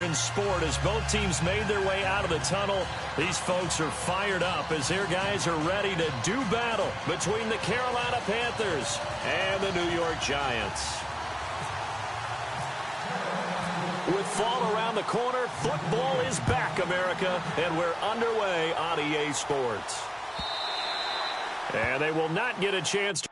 in sport as both teams made their way out of the tunnel. These folks are fired up as their guys are ready to do battle between the Carolina Panthers and the New York Giants. With fall around the corner, football is back, America, and we're underway on EA Sports. And they will not get a chance to...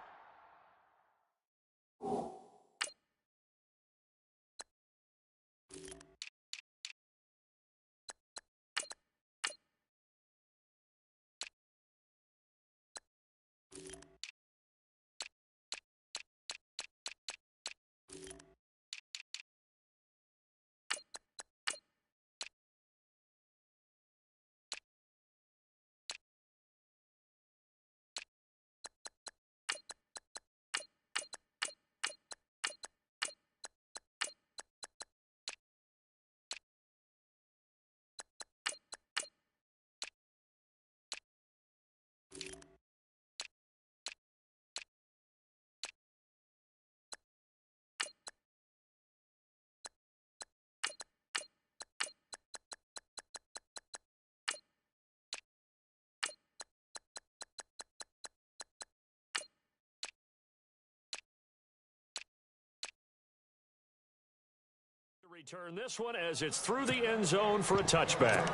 Return this one as it's through the end zone for a touchback.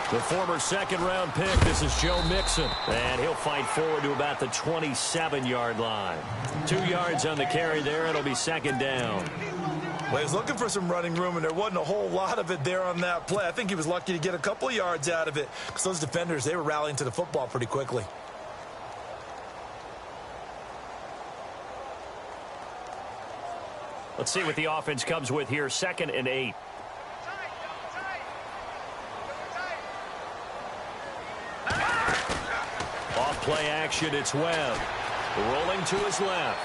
The former second-round pick, this is Joe Mixon, and he'll fight forward to about the 27-yard line. 2 yards on the carry there. It'll be second down. Well, he was looking for some running room, and there wasn't a whole lot of it there on that play. I think he was lucky to get a couple of yards out of it because those defenders, they were rallying to the football pretty quickly. Let's see what the offense comes with here. 2nd and 8. Play action, it's Webb. Rolling to his left.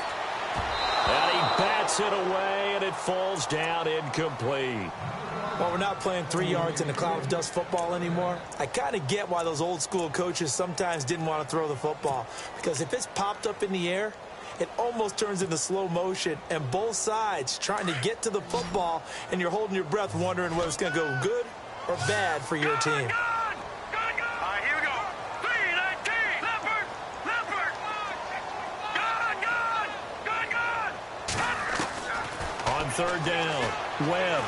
And he bats it away, and it falls down incomplete. Well, we're not playing 3 yards in the cloud of dust football anymore. I kind of get why those old school coaches sometimes didn't want to throw the football. Because if it's popped up in the air, it almost turns into slow motion. And both sides trying to get to the football, and you're holding your breath wondering whether it's going to go good or bad for your team. Third down, Webb.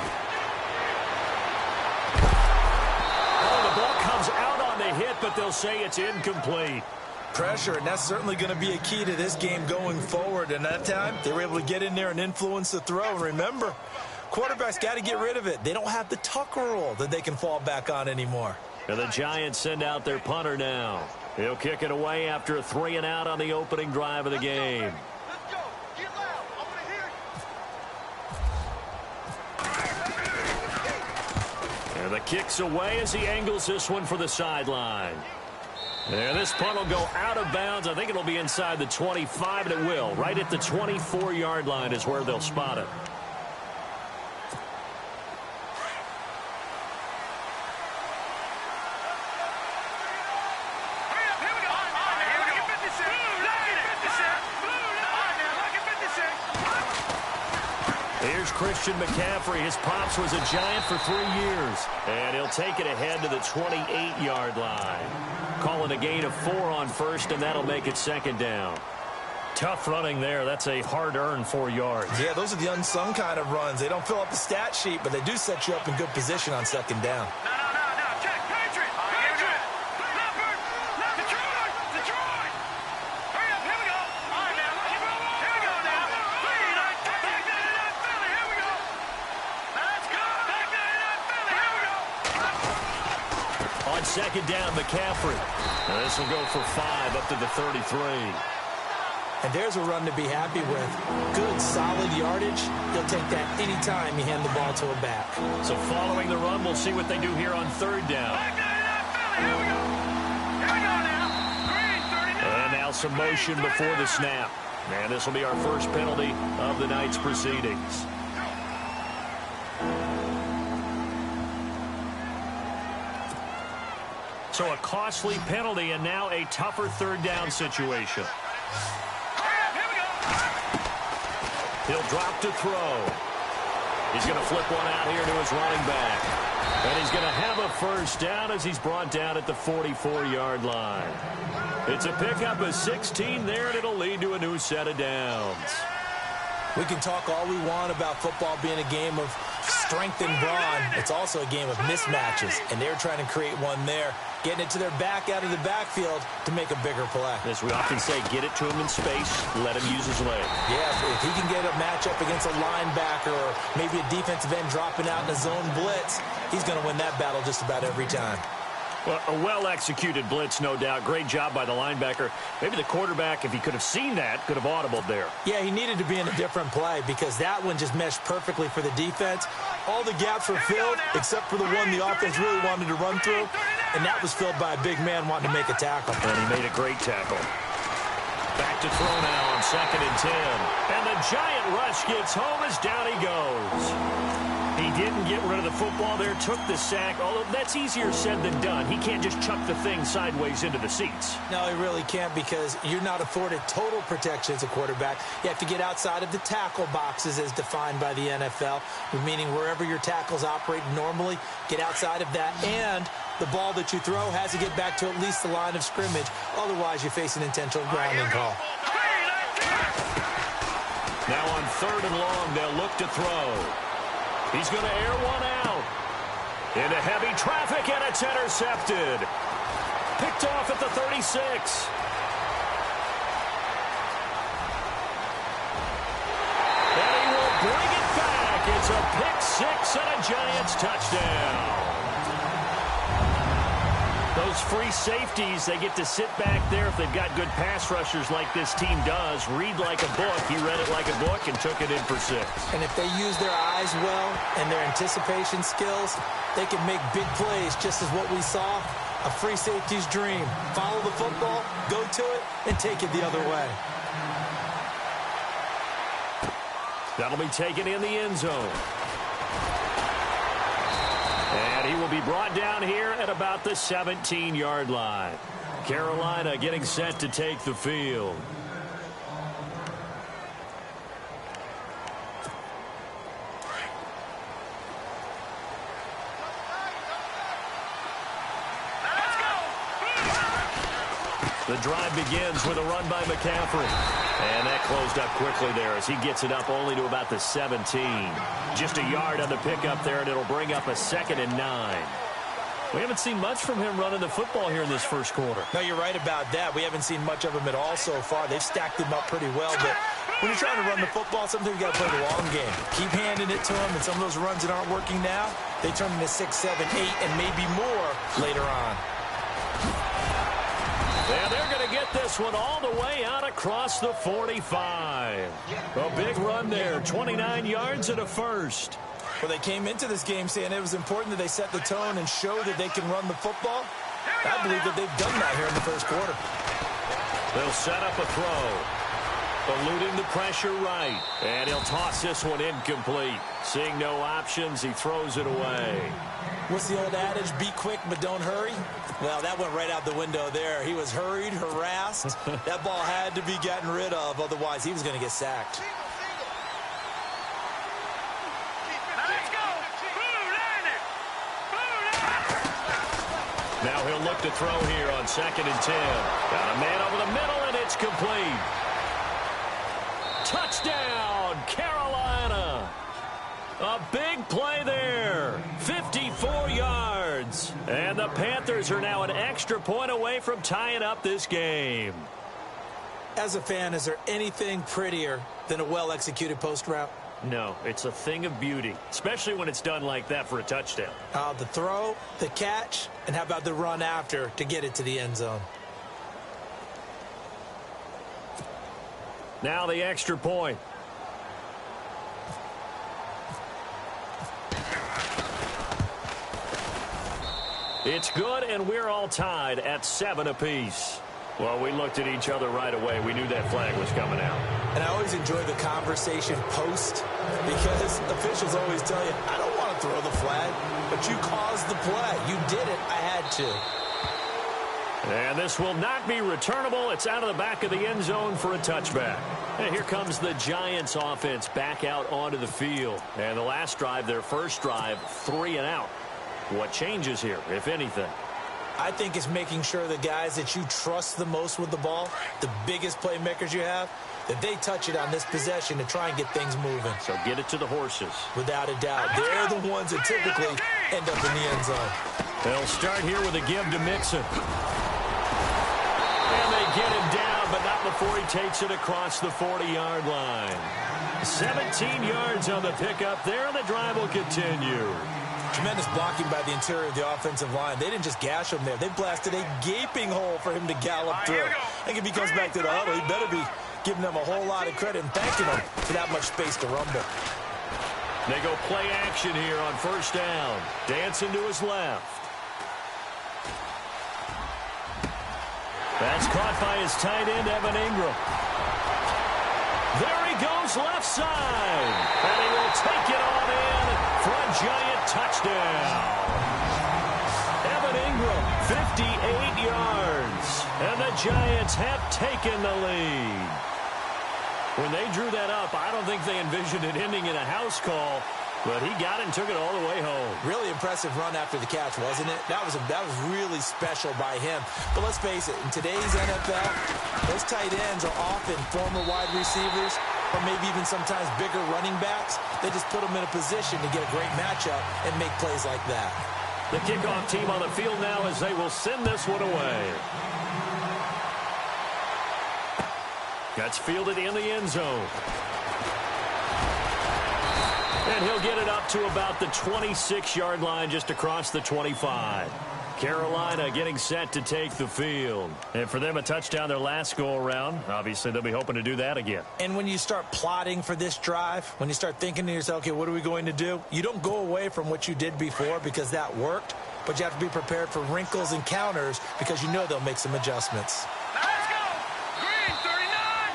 Oh, the ball comes out on the hit, but they'll say it's incomplete. Pressure, and that's certainly going to be a key to this game going forward. And that time, they were able to get in there and influence the throw. And remember, quarterbacks got to get rid of it. They don't have the tuck rule that they can fall back on anymore. And the Giants send out their punter now. He'll kick it away after a 3-and-out on the opening drive of the game. The kick's away as he angles this one for the sideline. And this punt will go out of bounds. I think it'll be inside the 25, and it will. Right at the 24-yard line is where they'll spot it. Here's Christian McCaffrey. His pops was a Giant for 3 years. And he'll take it ahead to the 28-yard line. Calling a gain of 4 on first, and that'll make it second down. Tough running there. That's a hard-earned 4 yards. Yeah, those are the unsung kind of runs. They don't fill up the stat sheet, but they do set you up in good position on second down. Second down, McCaffrey. Now this will go for 5 up to the 33. And there's a run to be happy with. Good, solid yardage. He'll take that any time you hand the ball to a back. So following the run, we'll see what they do here on third down. And now some motion before the snap. And this will be our first penalty of the night's proceedings. So a costly penalty and now a tougher third down situation. He'll drop to throw. He's going to flip one out here to his running back. And he's going to have a first down as he's brought down at the 44-yard line. It's a pickup of 16 there, and it'll lead to a new set of downs. We can talk all we want about football being a game of strength and brawn. It's also a game of mismatches, and they're trying to create one there, getting it to their back out of the backfield to make a bigger play. As we often say, get it to him in space, let him use his leg. Yeah, if he can get a matchup against a linebacker or maybe a defensive end dropping out in a zone blitz, he's going to win that battle just about every time. Well, a well-executed blitz, no doubt. Great job by the linebacker. Maybe the quarterback, if he could have seen that, could have audibled there. Yeah, he needed to be in a different play because that one just meshed perfectly for the defense. All the gaps were filled except for the one the offense really wanted to run through, and that was filled by a big man wanting to make a tackle. And he made a great tackle. Back to throw now on 2nd and 10. And the giant rush gets home as down he goes. He didn't get rid of the football there, took the sack, although that's easier said than done. He can't just chuck the thing sideways into the seats. No, he really can't because you're not afforded total protection as a quarterback. You have to get outside of the tackle boxes as defined by the NFL, meaning wherever your tackles operate normally, get outside of that, and the ball that you throw has to get back to at least the line of scrimmage. Otherwise, you face an intentional grounding call. Now on 3rd and long, they'll look to throw. He's going to air one out. Into heavy traffic, and it's intercepted. Picked off at the 36. And he will bring it back. It's a pick six and a Giants touchdown. Those free safeties, they get to sit back there if they've got good pass rushers like this team does. Read like a book. He read it like a book and took it in for 6. And if they use their eyes well and their anticipation skills, they can make big plays, just as what we saw, a free safety's dream. Follow the football, go to it, and take it the other way. That'll be taken in the end zone. And he will be brought down here at about the 17-yard line. Carolina getting set to take the field. The drive begins with a run by McCaffrey. And that closed up quickly there as he gets it up only to about the 17. Just a yard on the pickup there, and it'll bring up a 2nd and 9. We haven't seen much from him running the football here in this first quarter. No, you're right about that. We haven't seen much of him at all so far. They've stacked him up pretty well, but when you're trying to run the football, sometimes you got to play the long game. Keep handing it to him, and some of those runs that aren't working now, they turn into 6, 7, 8, and maybe more later on. And they're going to get this one all the way out across the 45. A big run there, 29 yards and a first. Well, they came into this game saying it was important that they set the tone and show that they can run the football. I believe that they've done that here in the first quarter. They'll set up a throw. Eluding the pressure right. And he'll toss this one incomplete. Seeing no options, he throws it away. What's the old adage? Be quick, but don't hurry. Well, that went right out the window there. He was hurried, harassed. That ball had to be gotten rid of. Otherwise, he was going to get sacked. Now he'll look to throw here on 2nd and 10. Got a man over the middle, and it's complete. Touchdown, Carolina. A big play there. 54 yards. And the Panthers are now an extra point away from tying up this game. As a fan, is there anything prettier than a well-executed post route? No, it's a thing of beauty, especially when it's done like that for a touchdown. The throw, the catch, and how about the run after to get it to the end zone? Now the extra point. It's good, and we're all tied at 7 apiece. Well, we looked at each other right away. We knew that flag was coming out. And I always enjoy the conversation post because officials always tell you, I don't want to throw the flag, but you caused the play. You did it. I had to. And this will not be returnable. It's out of the back of the end zone for a touchback. And here comes the Giants offense back out onto the field. And the last drive, their first drive, 3 and out. What changes here, if anything? I think it's making sure the guys that you trust the most with the ball, the biggest playmakers you have, that they touch it on this possession to try and get things moving. So get it to the horses. Without a doubt. They're the ones that typically end up in the end zone. They'll start here with a give to Mixon. And they get him down, but not before he takes it across the 40-yard line. 17 yards on the pickup there, and the drive will continue. Tremendous blocking by the interior of the offensive line. They didn't just gash him there. They blasted a gaping hole for him to gallop through. I think if he comes back to the huddle, he better be giving them a whole lot of credit and thanking them for that much space to rumble. They go play action here on first down. Dancing to his left. That's caught by his tight end, Evan Ingram. There he goes left side. And he will take it on in for a Giant touchdown. Evan Ingram, 58 yards. And the Giants have taken the lead. When they drew that up, I don't think they envisioned it ending in a house call. But he got it and took it all the way home. Really impressive run after the catch, wasn't it? That was really special by him. But let's face it, in today's NFL, those tight ends are often former wide receivers or maybe even sometimes bigger running backs. They just put them in a position to get a great matchup and make plays like that. The kickoff team on the field now as they will send this one away. Gets fielded in the end zone. And he'll get it up to about the 26-yard line, just across the 25. Carolina getting set to take the field. And for them, a touchdown their last go-around. Obviously, they'll be hoping to do that again. And when you start plotting for this drive, when you start thinking to yourself, okay, what are we going to do? You don't go away from what you did before because that worked, but you have to be prepared for wrinkles and counters because you know they'll make some adjustments.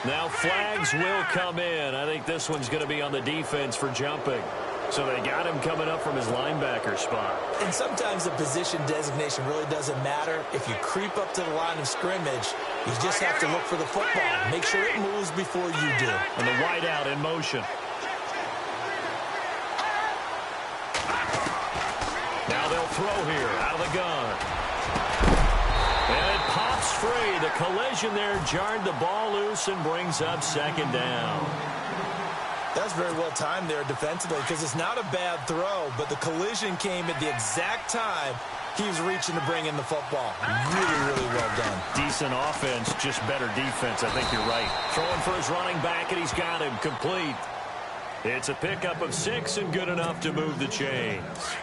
Now flags will come in. I think this one's going to be on the defense for jumping. So they got him coming up from his linebacker spot. And sometimes the position designation really doesn't matter. If you creep up to the line of scrimmage, you just have to look for the football. Make sure it moves before you do. And the wideout in motion. Now they'll throw here out of the gun. And it pops free. The collision there jarred the ball loose and brings up second down. That's very well timed there defensively because it's not a bad throw, but the collision came at the exact time he was reaching to bring in the football. Really, really well done. Decent offense, just better defense. I think you're right. Throwing for his running back, and he's got him complete. It's a pickup of 6 and good enough to move the chains.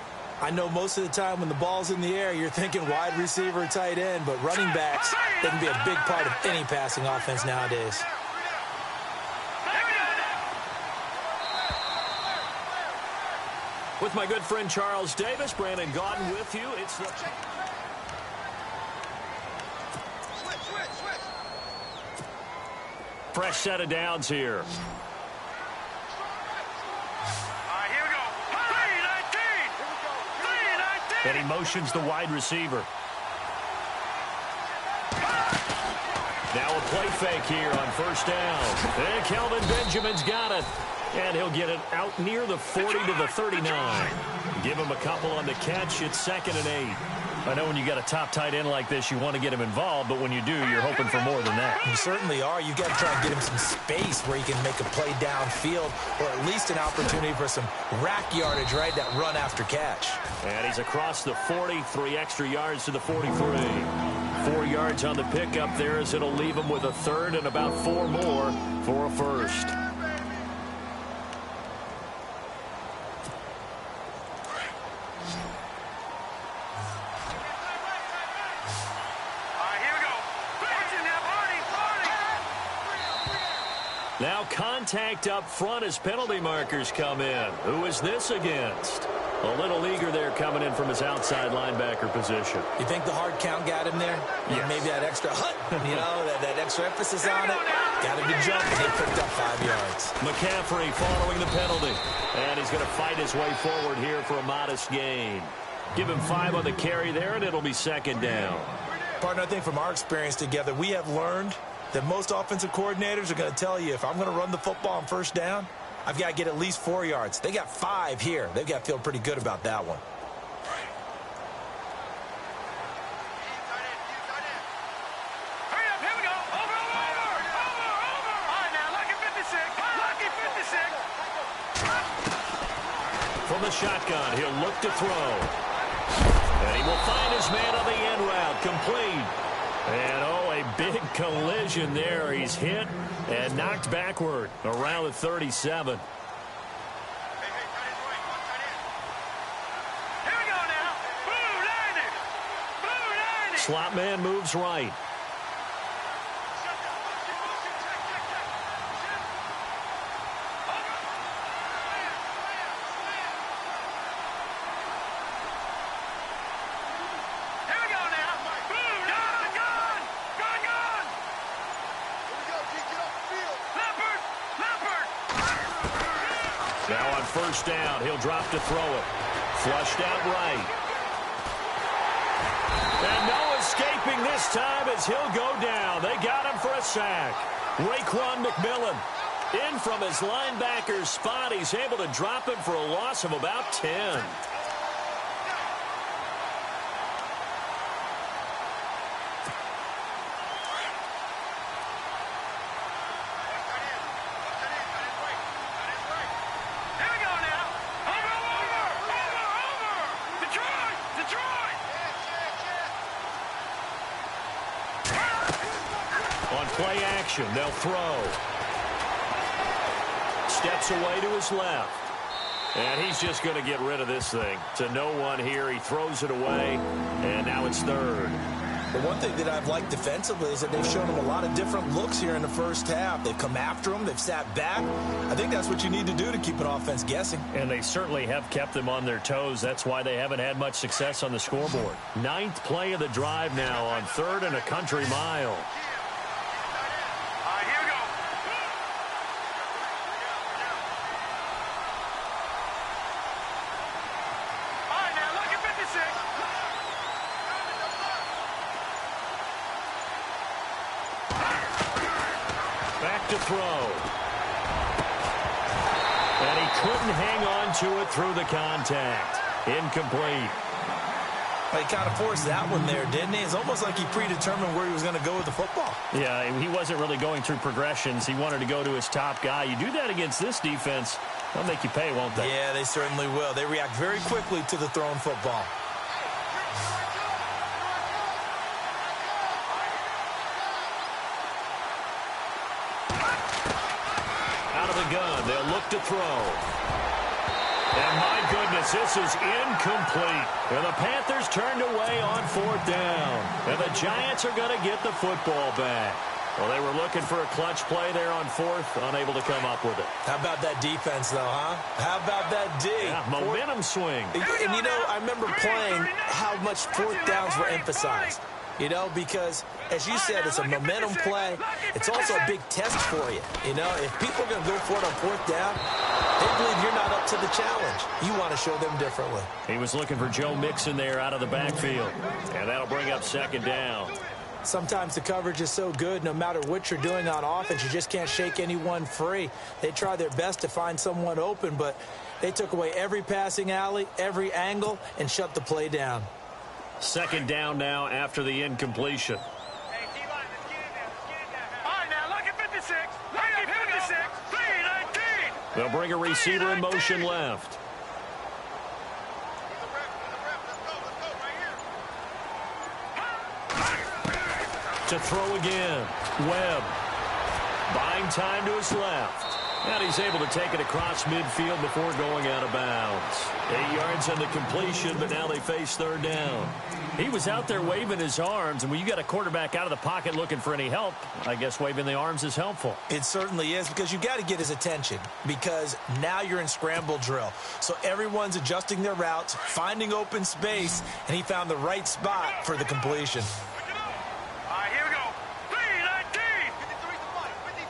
I know most of the time when the ball's in the air, you're thinking wide receiver, tight end, but running backs, they can be a big part of any passing offense nowadays. With my good friend Charles Davis, Brandon Gaudin with you. It's the fresh set of downs here. And he motions the wide receiver. Now a play fake here on first down. And Kelvin Benjamin's got it. And he'll get it out near the 40 to the 39. Give him a couple on the catch. It's 2nd and 8. I know when you got a top tight end like this, you want to get him involved, but when you do, you're hoping for more than that. You certainly are. You've got to try and get him some space where he can make a play downfield or at least an opportunity for some rack yardage, right, that run after catch. And he's across the 40, 3 extra yards to the 43. 4 yards on the pickup there as it'll leave him with a third and about 4 more for a first. Now contact up front as penalty markers come in. Who is this against? A little eager there coming in from his outside linebacker position. You think the hard count got him there? Yes. Maybe that extra that extra emphasis on it. Got him to jump, and they picked up 5 yards. McCaffrey following the penalty. And he's going to fight his way forward here for a modest gain. Give him 5 on the carry there, and it'll be second down. Partner, I think from our experience together, we have learned that most offensive coordinators are going to tell you, if I'm going to run the football on first down, I've got to get at least 4 yards. They got 5 here. They've got to feel pretty good about that one. Hurry up, here we go. Over. All right, now, lucky 56. Lucky 56. From the shotgun, he'll look to throw. And he will find his man on the end route, complete. And, a big collision there. He's hit and knocked backward around the 37. Slot man moves right. Now on first down, he'll drop to throw it. Flushed out right. And no escaping this time as he'll go down. They got him for a sack. Raekwon McMillan in from his linebacker's spot. He's able to drop him for a loss of about 10. Play action. They'll throw. Steps away to his left. And he's just going to get rid of this thing. To no one here. He throws it away. And now it's third. The one thing that I've liked defensively is that they've shown him a lot of different looks here in the first half. They've come after him. They've sat back. I think that's what you need to do to keep an offense guessing. And they certainly have kept them on their toes. That's why they haven't had much success on the scoreboard. 9th play of the drive now on 3rd and a country mile. To throw. And he couldn't hang on to it through the contact. Incomplete. Well, he kind of forced that one there, didn't he? It's almost like he predetermined where he was going to go with the football. Yeah, he wasn't really going through progressions. He wanted to go to his top guy. You do that against this defense, they'll make you pay, won't they? Yeah, they certainly will. They react very quickly to the thrown football. Gun. They'll look to throw. And my goodness, this is incomplete. And the Panthers turned away on 4th down. And the Giants are going to get the football back. Well, they were looking for a clutch play there on 4th, unable to come up with it. How about that defense, though, huh? How about that D? Yeah, momentum swing. And, I remember playing how much 4th downs were emphasized. Because, as you said, it's a momentum play. It's also a big test for you. If people are going to go for it on 4th down, they believe you're not up to the challenge. You want to show them differently. He was looking for Joe Mixon there out of the backfield. And that'll bring up 2nd down. Sometimes the coverage is so good, no matter what you're doing on offense, you just can't shake anyone free. They try their best to find someone open, but they took away every passing alley, every angle, and shut the play down. 2nd down now after the incompletion. Hey, D-line, let's get in there. All right, now, lucky 56. Lucky 56. 319. They'll bring a receiver in motion left. To throw again. Webb. Buying time to his left. And he's able to take it across midfield before going out of bounds. 8 yards on the completion, but now they face third down. He was out there waving his arms, and when you got a quarterback out of the pocket looking for any help, I guess waving the arms is helpful. It certainly is, because you got to get his attention, because now you're in scramble drill. So everyone's adjusting their routes, finding open space, and he found the right spot for the completion. All right, here we go. 3-19. 53.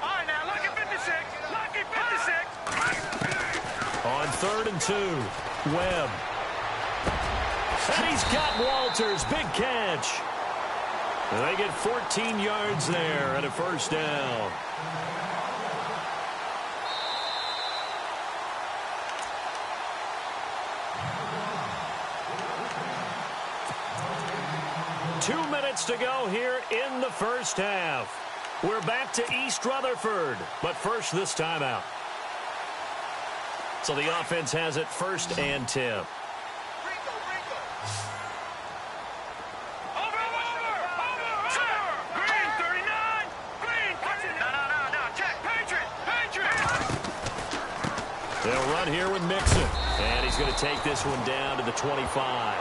All right, now, lucky 56. Lucky 56. On 3rd and 2, Webb. And he's got Walters. Big catch. And they get 14 yards there at a first down. Two minutes to go here in the first half. We're back to East Rutherford, but first this timeout. So the offense has it 1st and 10. They'll run here with Mixon. And he's going to take this one down to the 25.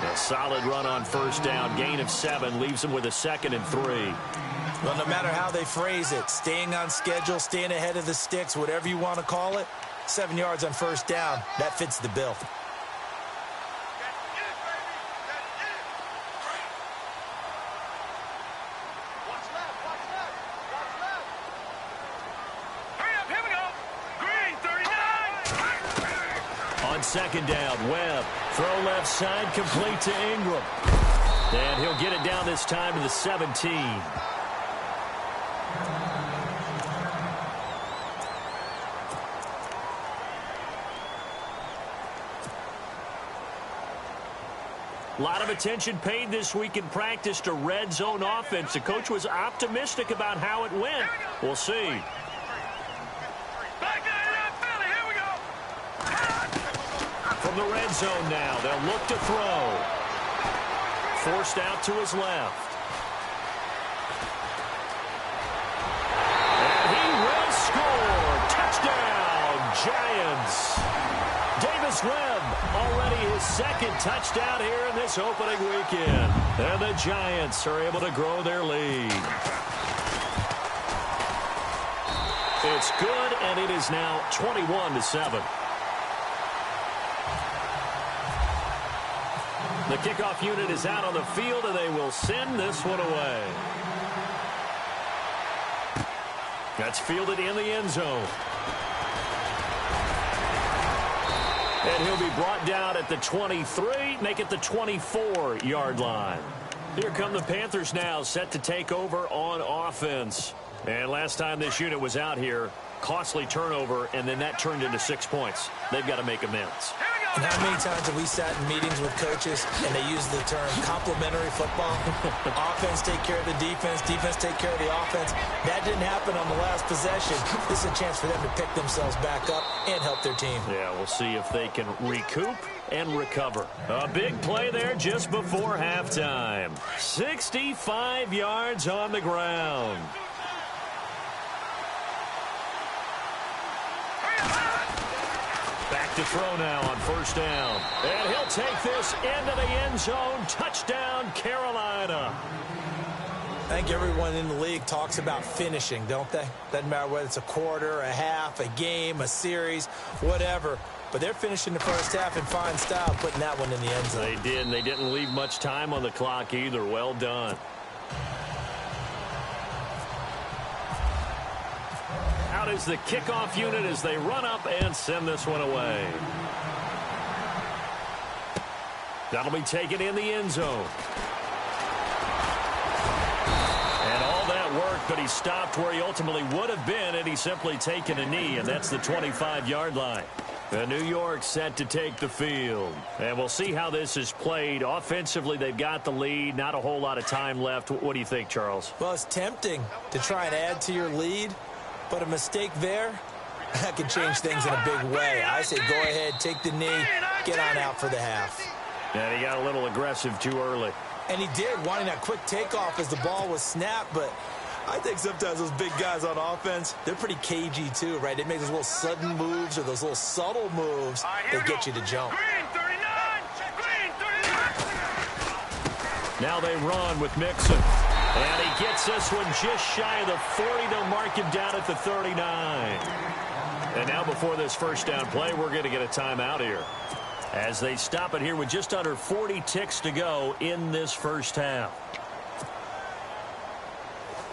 A solid run on first down. Gain of 7 leaves him with a 2nd and 3. Well, no matter how they phrase it, staying on schedule, staying ahead of the sticks, whatever you want to call it, 7 yards on first down, that fits the bill. On 2nd down, Webb. Throw left side, complete to Ingram. And he'll get it down this time to the 17. A lot of attention paid this week in practice to red zone offense. The coach was optimistic about how it went. We'll see. From the red zone now, they'll look to throw. Forced out to his left. And he will score. Touchdown, Giants. Davis Webb, already his 2nd touchdown here in this opening weekend. And the Giants are able to grow their lead. It's good, and it is now 21-7. The kickoff unit is out on the field, and they will send this one away. That's fielded in the end zone. And he'll be brought down at the 23, make it the 24-yard line. Here come the Panthers now, set to take over on offense. And last time this unit was out here, costly turnover, and then that turned into 6 points. They've got to make amends. And how many times have we sat in meetings with coaches and they use the term complementary football? Offense take care of the defense, defense take care of the offense. That didn't happen on the last possession. This is a chance for them to pick themselves back up and help their team. Yeah, we'll see if they can recoup and recover. A big play there just before halftime. 65 yards on the ground. Back to throw now on first down. And he'll take this into the end zone. Touchdown, Carolina. I think everyone in the league talks about finishing, don't they? Doesn't matter whether it's a quarter, a half, a game, a series, whatever. But they're finishing the first half in fine style, putting that one in the end zone. They did, and they didn't leave much time on the clock either. Well done. Out is the kickoff unit as they run up and send this one away. That'll be taken in the end zone. And all that work, but he stopped where he ultimately would have been had he simply taken a knee, and that's the 25-yard line. And New York set to take the field. And we'll see how this is played. Offensively, they've got the lead. Not a whole lot of time left. What do you think, Charles? Well, it's tempting to try and add to your lead, but a mistake there, that could change things in a big way. I say go ahead, take the knee, get on out for the half. And he got a little aggressive too early. And he did, wanting that quick takeoff as the ball was snapped, but I think sometimes those big guys on offense, they're pretty cagey too, right? They make those little sudden moves or those little subtle moves that get you to jump. Green 39! Green 39! Now they run with Mixon. And he gets this one just shy of the 40. They'll mark him down at the 39. And now before this first down play, we're going to get a timeout here, as they stop it here with just under 40 ticks to go in this first half.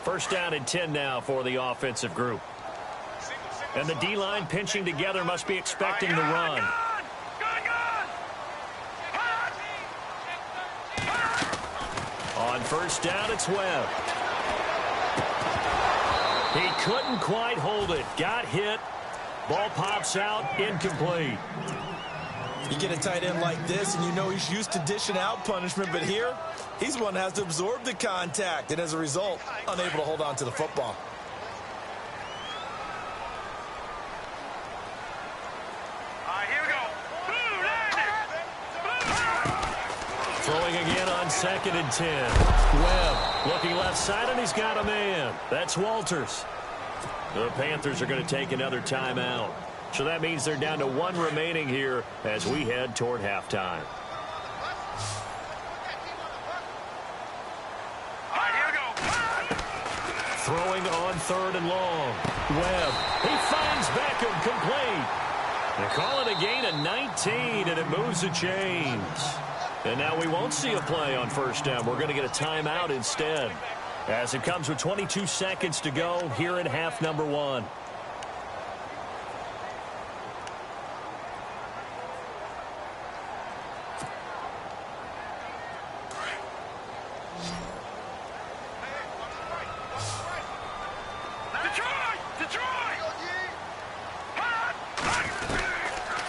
First down and 10 now for the offensive group. And the D-line pinching together must be expecting the run. On first down, it's Webb. He couldn't quite hold it. Got hit. Ball pops out, incomplete. You get a tight end like this, and you know he's used to dishing out punishment, but here, he's the one that has to absorb the contact, and as a result, unable to hold on to the football. Here we go. Blue landed. Throwing again on 2nd and 10. Webb looking left side, and he's got a man. That's Walters. The Panthers are going to take another timeout. So that means they're down to 1 remaining here as we head toward halftime. Here we go. Throwing on 3rd and long. Webb. He finds Beckham, complete. They call it a gain of 19, and it moves the chains. And now we won't see a play on first down. We're going to get a timeout instead, as it comes with 22 seconds to go here in half number 1.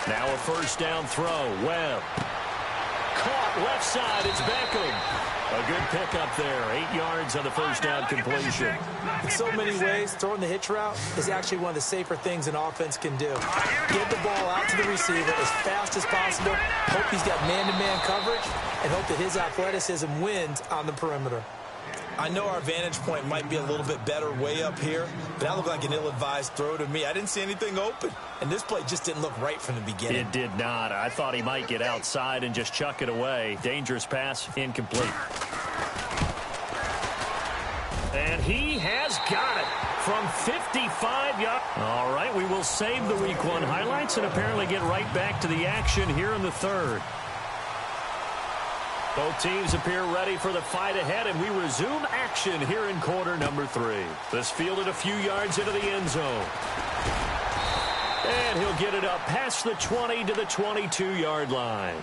Now a first down throw. Webb. Caught left side. It's Beckham. A good pickup there. 8 yards on the first down completion. In so many ways, throwing the hitch route is actually one of the safer things an offense can do. Get the ball out to the receiver as fast as possible. Hope he's got man-to-man coverage, and hope that his athleticism wins on the perimeter. I know our vantage point might be a little bit better way up here, but that looked like an ill-advised throw to me. I didn't see anything open, and this play just didn't look right from the beginning. It did not. I thought he might get outside and just chuck it away. Dangerous pass, incomplete. And he has got it from 55 yards. All right, we will save the Week 1 highlights and apparently get right back to the action here in the third. Both teams appear ready for the fight ahead, and we resume action here in quarter number 3. This fielded a few yards into the end zone. And he'll get it up past the 20 to the 22-yard line.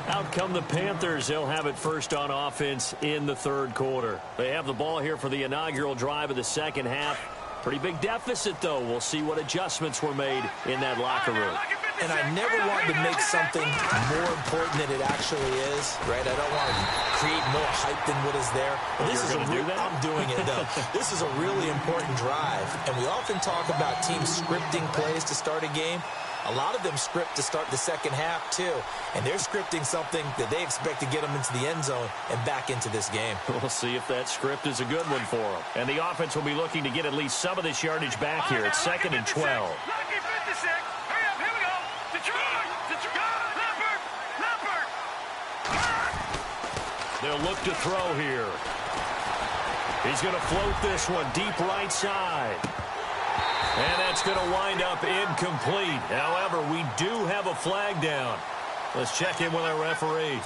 Out come the Panthers. They'll have it first on offense in the third quarter. They have the ball here for the inaugural drive of the second half. Pretty big deficit, though. We'll see what adjustments were made in that locker room. And I never want to make something more important than it actually is, right? I don't want to create more hype than what is there. But this is I'm doing it, though. This is a really important drive, and we often talk about teams scripting plays to start a game. A lot of them script to start the second half, too. And they're scripting something that they expect to get them into the end zone and back into this game. We'll see if that script is a good one for them. And the offense will be looking to get at least some of this yardage back here. It's 2nd and 12. Lucky 56. Hurry up, here we go. Detroit. Leopard. They'll look to throw here. He's going to float this one deep right side. And that's going to wind up incomplete. However, we do have a flag down. Let's check in with our referee.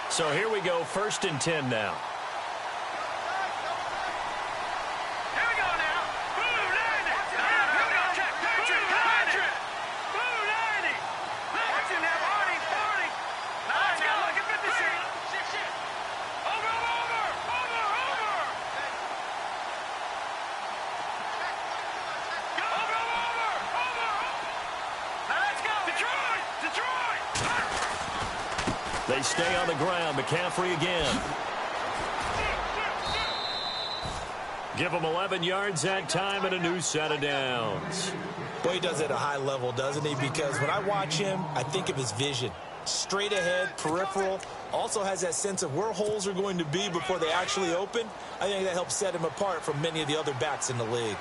So here we go, 1st and 10 now. Here we go now. Blue 90. Here we go. Check. Patrick. Blue 90. Watch him now. 40. Let's go. Look at 56. Over. They stay on the ground. McCaffrey again. Give him 11 yards that time and a new set of downs. Boy, he does it at a high level, doesn't he? Because when I watch him, I think of his vision. straight ahead, peripheral. Also has that sense of where holes are going to be before they actually open. I think that helps set him apart from many of the other backs in the league.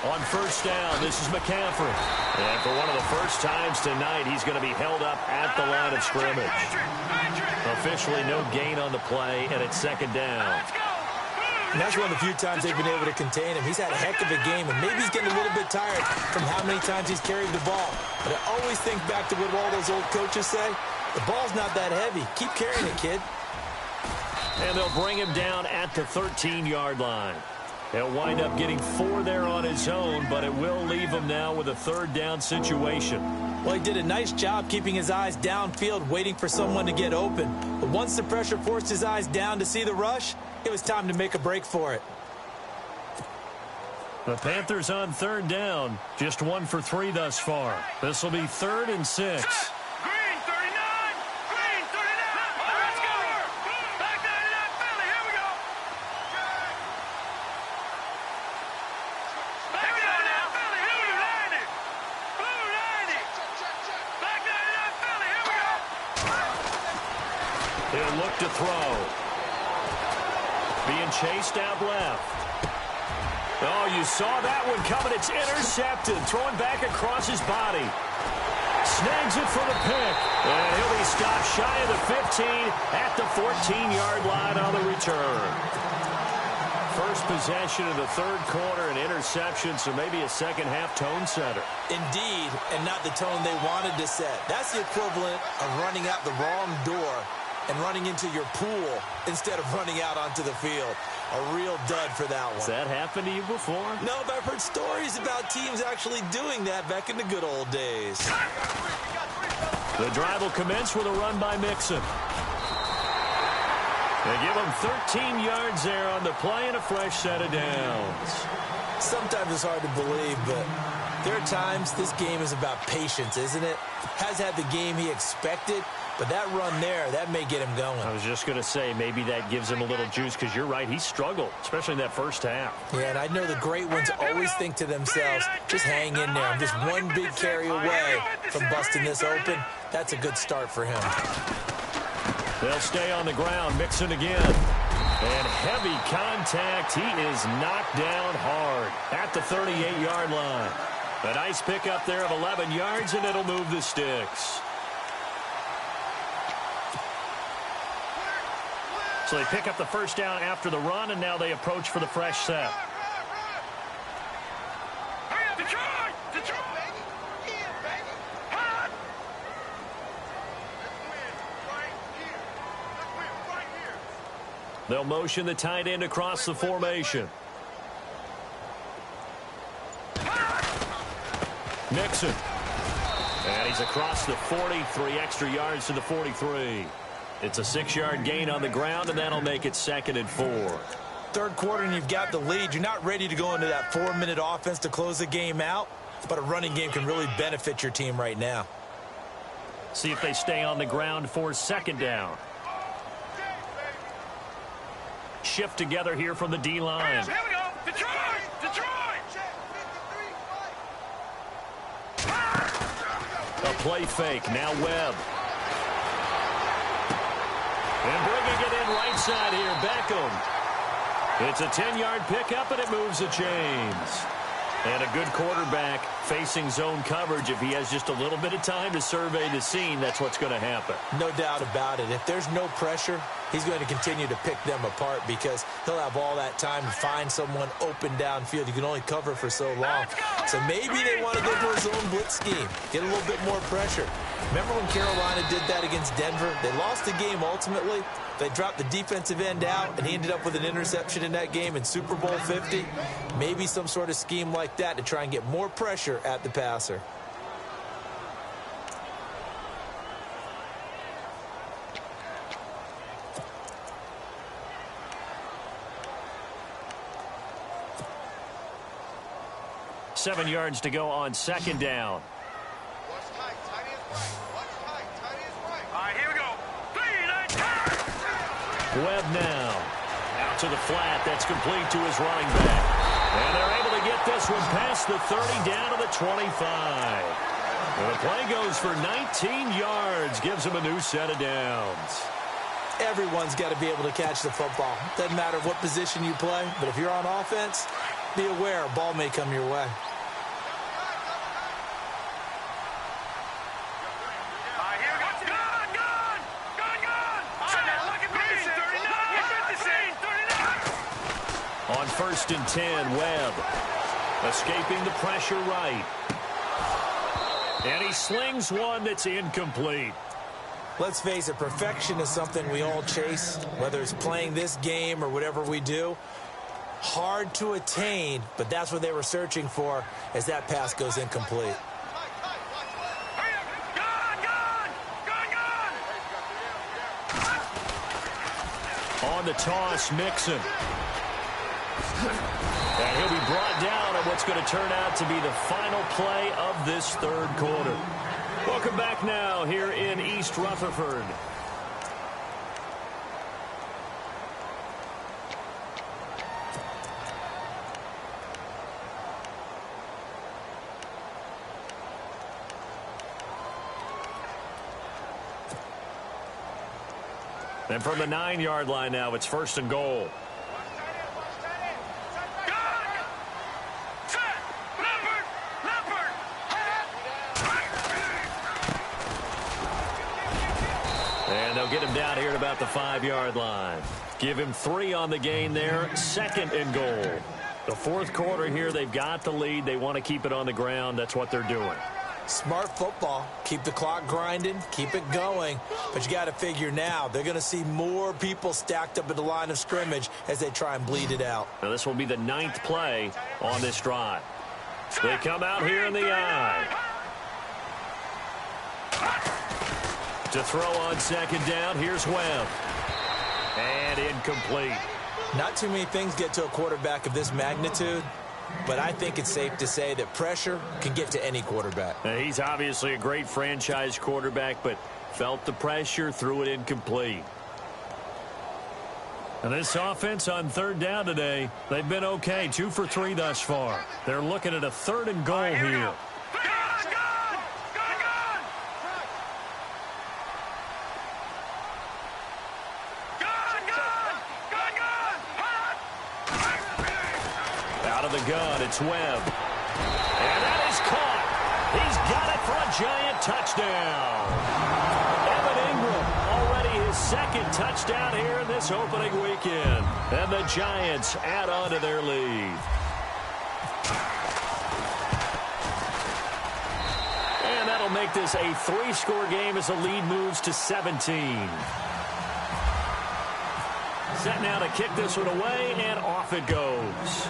On first down, this is McCaffrey. And for one of the first times tonight, he's going to be held up at the line of scrimmage. Officially no gain on the play, and it's second down. And that's one of the few times they've been able to contain him. He's had a heck of a game, and maybe he's getting a little bit tired from how many times he's carried the ball. But I always think back to what all those old coaches say. The ball's not that heavy. Keep carrying it, kid. And they'll bring him down at the 13-yard line. He'll wind up getting 4 there on his own, but it will leave him now with a third down situation. Well, he did a nice job keeping his eyes downfield, waiting for someone to get open. But once the pressure forced his eyes down to see the rush, it was time to make a break for it. The Panthers on third down, just 1 for 3 thus far. This will be 3rd and 6. He'll look to throw. Being chased out left. Oh, you saw that one coming. It's intercepted. Throwing back across his body. Snags it for the pick. And he'll be stopped shy of the 15 at the 14-yard line on the return. First possession of the third quarter, an interception, so maybe a second-half tone setter. Indeed, and not the tone they wanted to set. That's the equivalent of running out the wrong door and running into your pool instead of running out onto the field. A real dud for that one. Has that happened to you before? No, but I've heard stories about teams actually doing that back in the good old days. The drive will commence with a run by Mixon. They give him 13 yards there on the play and a fresh set of downs. Sometimes it's hard to believe, but there are times this game is about patience, isn't it? Has had the game he expected, but that run there, that may get him going. I was just going to say, maybe that gives him a little juice, because you're right, he struggled, especially in that first half. Yeah, and I know the great ones always think to themselves, just hang in there. I'm just one big carry away from busting this open. That's a good start for him. They'll stay on the ground, Mixon again. And heavy contact. He is knocked down hard at the 38-yard line. A nice pickup there of 11 yards, and it'll move the sticks. So they pick up the first down after the run, and now they approach for the fresh set. They'll motion the tight end across the formation. Mixon. And he's across the 43 extra yards to the 43. It's a 6-yard gain on the ground, and that'll make it 2nd and 4. Third quarter, and you've got the lead. You're not ready to go into that 4-minute offense to close the game out, but a running game can really benefit your team right now. See if they stay on the ground for 2nd down. Shift together here from the D-line. Here we go. Detroit! Detroit! A play fake. Now Webb. And bringing it in right side here, Beckham. It's a 10-yard pickup, and it moves the chains. And a good quarterback facing zone coverage. If he has just a little bit of time to survey the scene, that's what's going to happen. No doubt about it. If there's no pressure, he's going to continue to pick them apart because he'll have all that time to find someone open downfield. You can only cover for so long. So maybe they want to go to a zone blitz scheme, get a little bit more pressure. Remember when Carolina did that against Denver? They lost the game ultimately. They dropped the defensive end out, and he ended up with an interception in that game in Super Bowl 50. Maybe some sort of scheme like that to try and get more pressure at the passer. Seven yards to go on 2nd down. All right, here we go. Webb now. to the flat. That's complete to his running back. And they're able to get this one past the 30 down to the 25. And the play goes for 19 yards. Gives him a new set of downs. Everyone's got to be able to catch the football. Doesn't matter what position you play, but if you're on offense, be aware a ball may come your way. On 1st and 10, Webb escaping the pressure right. And he slings one that's incomplete. Let's face it, perfection is something we all chase, whether it's playing this game or whatever we do. Hard to attain, but that's what they were searching for as that pass goes incomplete. On the toss, Mixon. And he'll be brought down on what's going to turn out to be the final play of this third quarter. Welcome back now here in East Rutherford. And from the 9-yard line now, it's 1st and goal. And they'll get him down here at about the 5-yard line. Give him 3 on the gain there. 2nd and goal. The fourth quarter here, they've got the lead. They want to keep it on the ground. That's what they're doing. Smart football. Keep the clock grinding. Keep it going. But you got to figure now, they're going to see more people stacked up at the line of scrimmage as they try and bleed it out. Now this will be the 9th play on this drive. They come out here in the eye. To throw on 2nd down, here's Webb. And incomplete. Not too many things get to a quarterback of this magnitude, but I think it's safe to say that pressure can get to any quarterback. Now, he's obviously a great franchise quarterback, but felt the pressure, threw it incomplete. And this offense on 3rd down today, they've been okay. 2 for 3 thus far. They're looking at a 3rd and goal here. Out of the gun, it's Webb. And that is caught. He's got it for a giant touchdown. Evan Ingram, already his 2nd touchdown here in this opening weekend. And the Giants add on to their lead. And that'll make this a 3-score game as the lead moves to 17. Set now to kick this one away, and off it goes.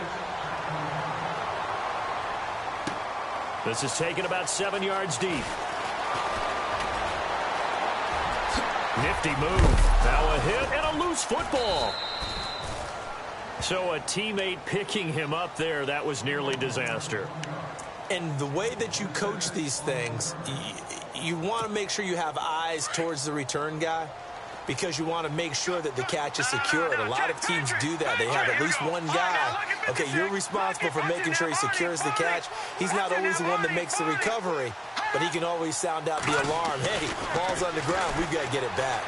This is taken about 7 yards deep. Nifty move. Now a hit and a loose football. So a teammate picking him up there, that was nearly disaster. And the way that you coach these things, you want to make sure you have eyes towards the return guy, because you want to make sure that the catch is secured. A lot of teams do that. They have at least one guy. Okay, you're responsible for making sure he secures the catch. He's not always the one that makes the recovery, but he can always sound out the alarm. Hey, ball's on the ground. We've got to get it back.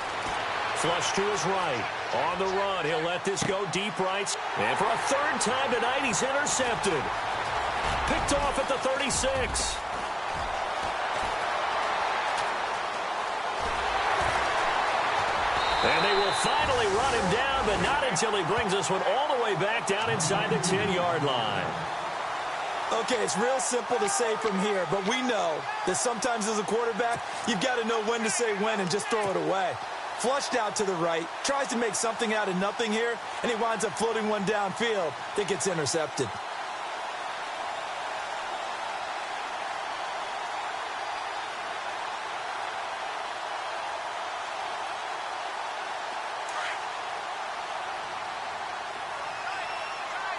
Flush to his right. On the run, he'll let this go deep right. And for a 3rd time tonight, he's intercepted. Picked off at the 36. And they will finally run him down, but not until he brings this one all the way back down inside the 10-yard line. Okay, it's real simple to say from here, but we know that sometimes as a quarterback, you've got to know when to say when and just throw it away. Flushed out to the right, tries to make something out of nothing here, and he winds up floating one downfield that gets intercepted.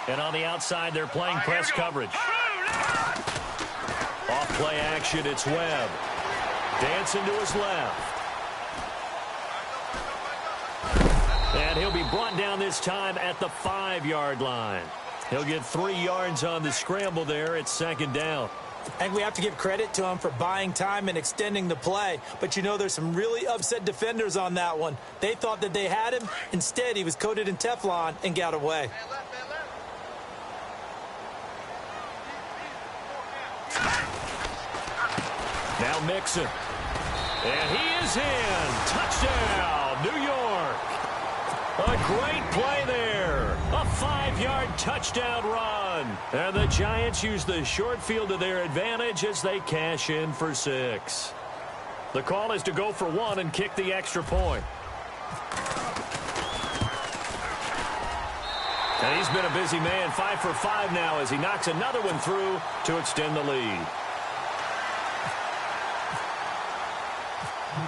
And on the outside, they're playing press coverage. Off play action, it's Webb. Dancing to his left. And And he'll be brought down this time at the 5-yard line. He'll get 3 yards on the scramble there. It's second down. And we have to give credit to him for buying time and extending the play. But, you know, there's some really upset defenders on that one. They thought that they had him. Instead, he was coated in Teflon and got away. Now Mixon. And he is in. Touchdown, New York. A great play there. A 5-yard touchdown run. And the Giants use the short field to their advantage as they cash in for 6. The call is to go for 1 and kick the extra point. And he's been a busy man, 5 for 5 now as he knocks another one through to extend the lead.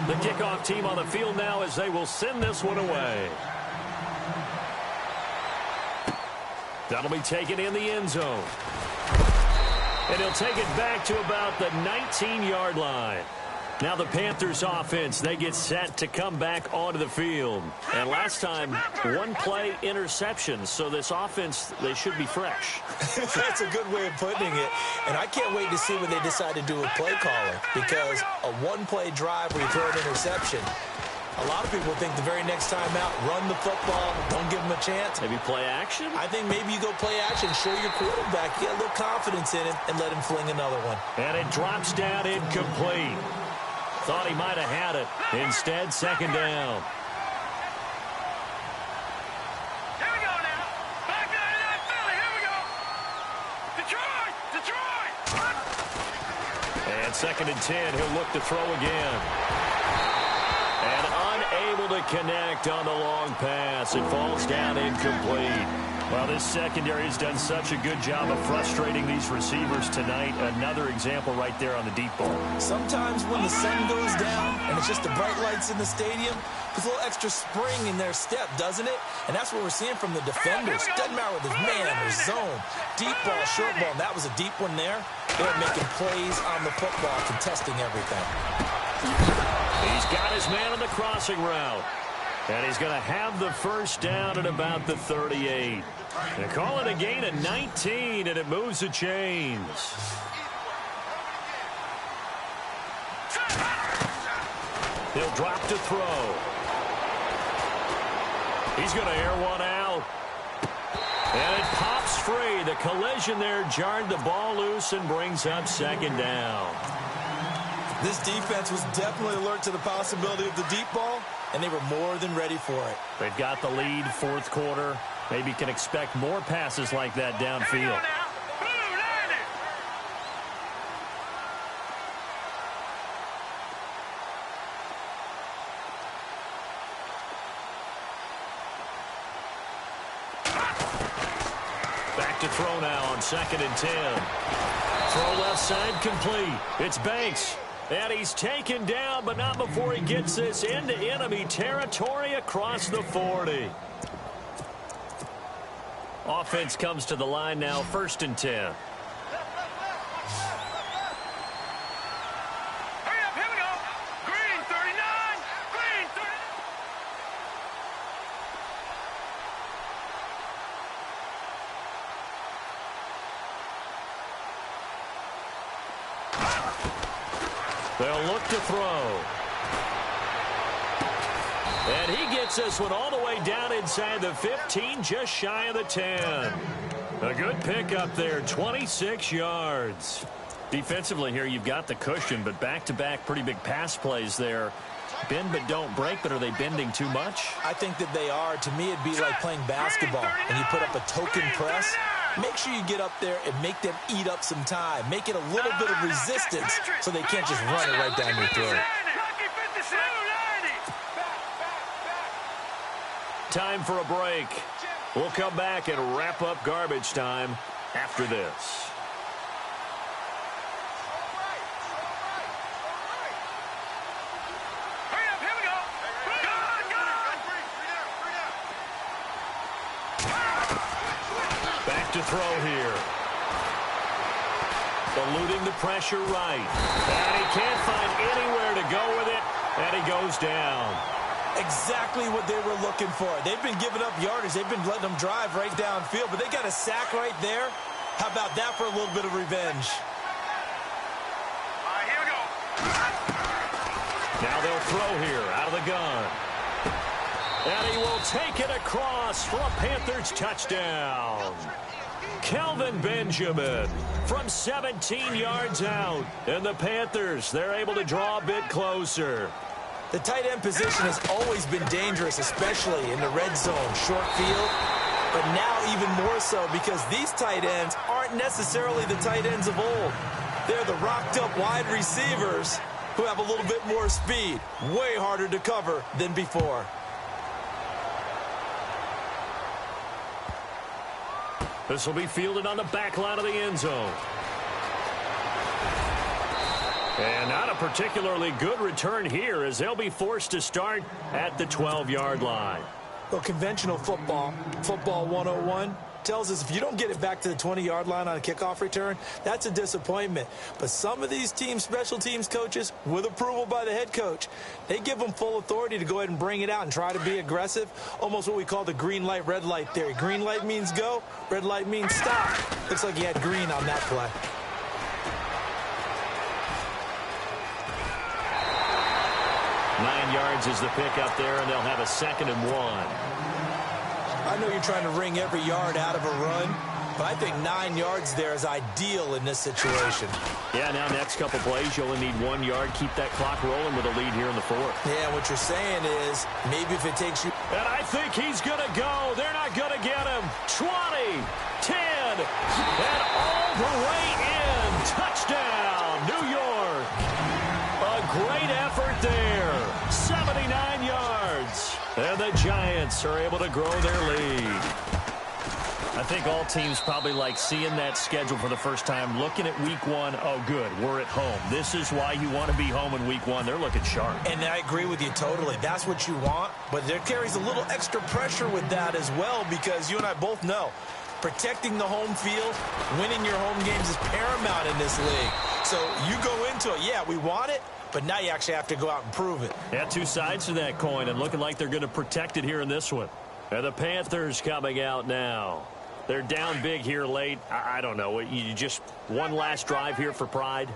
The kickoff team on the field now as they will send this one away. That'll be taken in the end zone. And he'll take it back to about the 19-yard line. Now the Panthers offense, they get set to come back onto the field. And last time, 1-play interception. So this offense, they should be fresh. That's a good way of putting it. And I can't wait to see what they decide to do with play calling. Because a 1-play drive where you throw an interception, a lot of people think the very next time out, run the football, don't give them a chance. Maybe play action? I think maybe you go play action, show your quarterback, get a little confidence in him, and let him fling another one. And it drops down incomplete. Thought he might have had it. Instead, second down. Here we go now. Back to that Philly. Here we go. Detroit. Detroit. And second and 10. He'll look to throw again. And unable to connect on the long pass. It falls down incomplete. Well, this secondary has done such a good job of frustrating these receivers tonight. Another example right there on the deep ball. Sometimes when the sun goes down and it's just the bright lights in the stadium, there's a little extra spring in their step, doesn't it? And that's what we're seeing from the defenders. Doesn't matter whether it's man or zone. Deep ball, short ball, and that was a deep one there. They're making plays on the football, contesting everything. He's got his man on the crossing route. And he's going to have the first down at about the 38. They call it a gain of 19, and it moves the chains. He'll drop to throw. He's going to air one out. And it pops free. The collision there jarred the ball loose and brings up second down. This defense was definitely alert to the possibility of the deep ball, and they were more than ready for it. They've got the lead, fourth quarter. Maybe can expect more passes like that downfield. Back to throw now on second and 10. Throw left side complete. It's Banks. And he's taken down, but not before he gets this into enemy territory across the 40. Offense comes to the line now, first and 10. Hurry up, here we go. Green 39. Green 39. They'll look to throw. And he gets this one all the way down inside the 15, just shy of the 10. A good pickup there, 26 yards. Defensively here, you've got the cushion, but back-to-back pretty big pass plays there. Bend but don't break, but are they bending too much? I think that they are. To me, it'd be like playing basketball, and you put up a token press. Make sure you get up there and make them eat up some time. Make it a little bit of resistance so they can't just run it right down your throat. Time for a break. We'll come back and wrap up garbage time after this. Back to throw here. Eluding the pressure right. And he can't find anywhere to go with it, and he goes down. Exactly what they were looking for. They've been giving up yardage. They've been letting them drive right downfield, but they got a sack right there. How about that for a little bit of revenge? All right, here we go. Now they'll throw here out of the gun. And he will take it across for a Panthers touchdown. Kelvin Benjamin from 17 yards out. And the Panthers, they're able to draw a bit closer. The tight end position has always been dangerous, especially in the red zone, short field. But now even more so because these tight ends aren't necessarily the tight ends of old. They're the rocked-up wide receivers who have a little bit more speed. Way harder to cover than before. This will be fielded on the back line of the end zone. And not a particularly good return here as they'll be forced to start at the 12-yard line. Well, conventional football 101, tells us if you don't get it back to the 20-yard line on a kickoff return, that's a disappointment. But some of these teams, special teams coaches, with approval by the head coach, they give them full authority to go ahead and bring it out and try to be aggressive, almost what we call the green light, red light theory. Green light means go, red light means stop. Looks like he had green on that play. Nine yards is the pick up there, and they'll have a 2nd and 1. I know you're trying to wring every yard out of a run, but I think 9 yards there is ideal in this situation. Yeah, now next couple plays, you only need 1 yard. Keep that clock rolling with a lead here in the 4th. Yeah, what you're saying is maybe if it takes you... And I think he's going to go. They're not going to get him. 20, 10, and all the way in. Touchdown, New York. A great effort there. 79 yards. And the Giants are able to grow their lead. I think all teams probably like seeing that schedule for the first time, looking at week 1. Oh, good, we're at home. This is why you want to be home in week 1. They're looking sharp. And I agree with you totally. That's what you want. But there carries a little extra pressure with that as well because you and I both know protecting the home field, winning your home games is paramount in this league. So you go into it, yeah, we want it, but now you actually have to go out and prove it. Yeah, two sides to that coin, and looking like they're going to protect it here in this one. And the Panthers coming out now. They're down big here late. I don't know. You just one last drive here for pride?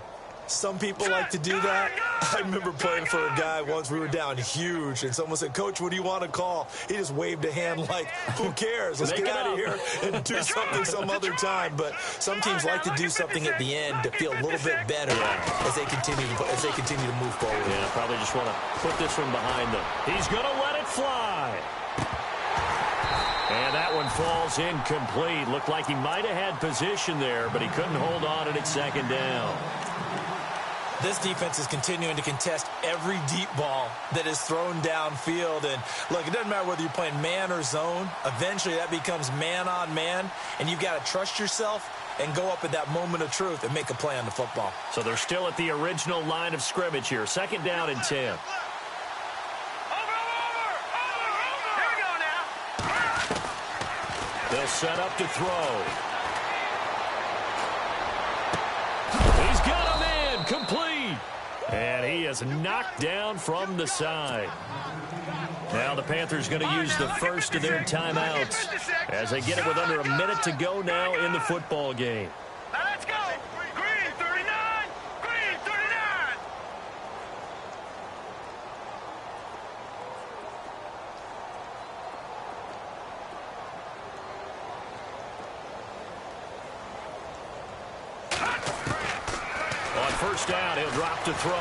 Some people like to do that. I remember playing for a guy once. We were down huge, and someone said, "Coach, what do you want to call?" He just waved a hand like, who cares? Let's get out of here and do something some other time. But some teams like to do something at the end to feel a little bit better as they continue to move forward. Yeah, probably just want to put this one behind them. He's going to let it fly. And that one falls incomplete. Looked like he might have had position there, but he couldn't hold on at 2nd down. This defense is continuing to contest every deep ball that is thrown downfield. And, look, it doesn't matter whether you're playing man or zone. Eventually, that becomes man on man, and you've got to trust yourself and go up at that moment of truth and make a play on the football. So they're still at the original line of scrimmage here. 2nd down and 10. They'll set up to throw. He's got him in, complete. And he is knocked down from the side. Now the Panthers going to use the first of their timeouts as they get it with under a minute to go now in the football game. Now let's go. Green 39. Green 39. On 1st down, he'll drop to throw.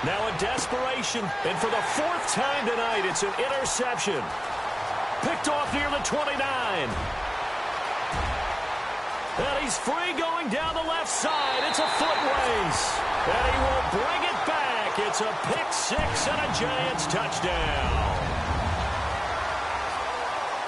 Now in desperation, and for the 4th time tonight, it's an interception. Picked off near the 29. And he's free going down the left side. It's a foot race. And he will bring it back. It's a pick 6 and a Giants touchdown.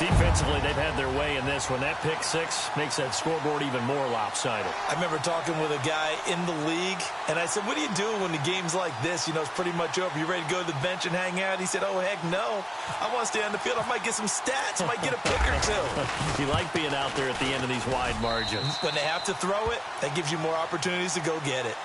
Defensively, they've had their way in this one. That pick 6 makes that scoreboard even more lopsided. I remember talking with a guy in the league, and I said, what do you do when the game's like this? You know, it's pretty much over. You ready to go to the bench and hang out? He said, oh, heck no. I want to stay on the field. I might get some stats. I might get a pick or two. You like being out there at the end of these wide margins. When they have to throw it, that gives you more opportunities to go get it.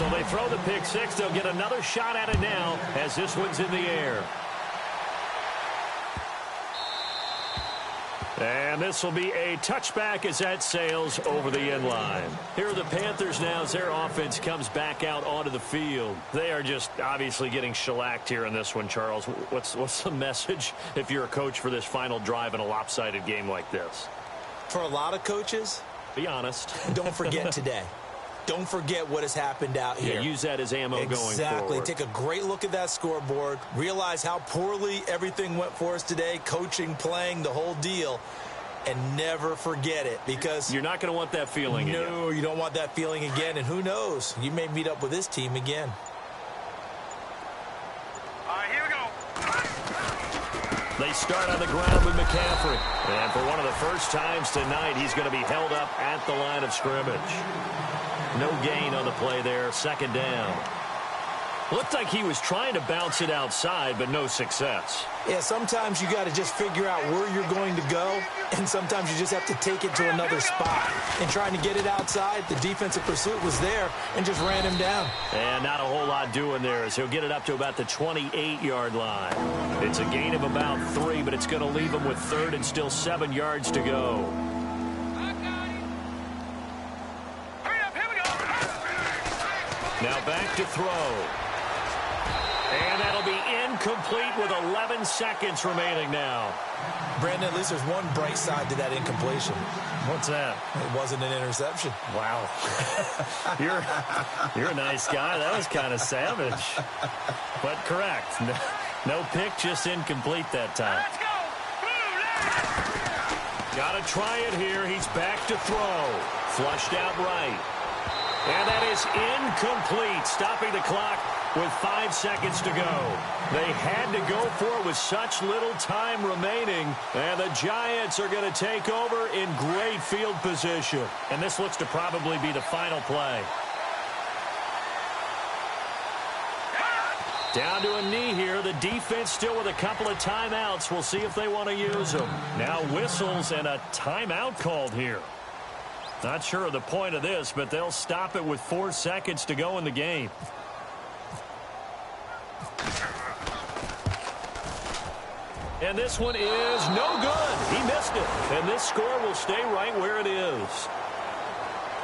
So they throw the pick six. They'll get another shot at it now as this one's in the air. And this will be a touchback as that sails over the end line. Here are the Panthers now as their offense comes back out onto the field. They are just obviously getting shellacked here in this one, Charles. What's the message if you're a coach for this final drive in a lopsided game like this? For a lot of coaches, be honest. Don't forget today. Don't forget what has happened out here. Yeah, use that as ammo going forward. Exactly. Take a great look at that scoreboard. Realize how poorly everything went for us today. Coaching, playing, the whole deal. And never forget it, because you're not going to want that feeling again. No, you don't want that feeling again. And who knows? You may meet up with this team again. All right, here we go. They start on the ground with McCaffrey. And for one of the first times tonight, he's going to be held up at the line of scrimmage. No gain on the play there. Second down. Looked like he was trying to bounce it outside, but no success. Yeah, sometimes you got to just figure out where you're going to go, and sometimes you just have to take it to another spot. And trying to get it outside, the defensive pursuit was there and just ran him down. And not a whole lot doing there as he'll get it up to about the 28-yard line. It's a gain of about 3, but it's going to leave him with third and still 7 yards to go. Now back to throw. And that'll be incomplete with 11 seconds remaining now. Brandon, at least there's one bright side to that incompletion. What's that? It wasn't an interception. Wow. You're a nice guy. That was kind of savage. But correct. No pick, just incomplete that time. Let's go. Got to try it here. He's back to throw. Flushed out right. And that is incomplete, stopping the clock with 5 seconds to go. They had to go for it with such little time remaining, and the Giants are going to take over in great field position. And this looks to probably be the final play. Down to a knee here. The defense still with a couple of timeouts. We'll see if they want to use them. Now whistles and a timeout called here. Not sure of the point of this, but they'll stop it with 4 seconds to go in the game. And this one is no good. He missed it. And this score will stay right where it is.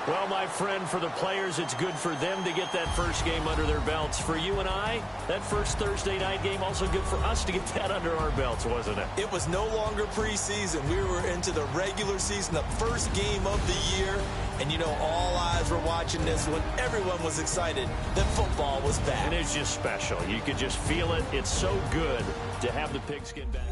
Well, my friend, for the players, it's good for them to get that first game under their belts. For you and I, that first Thursday night game, also good for us to get that under our belts, wasn't it? It was no longer preseason. We were into the regular season, the first game of the year. And, you know, all eyes were watching this when everyone was excited that football was back. And it's just special. You could just feel it. It's so good to have the pigskin back.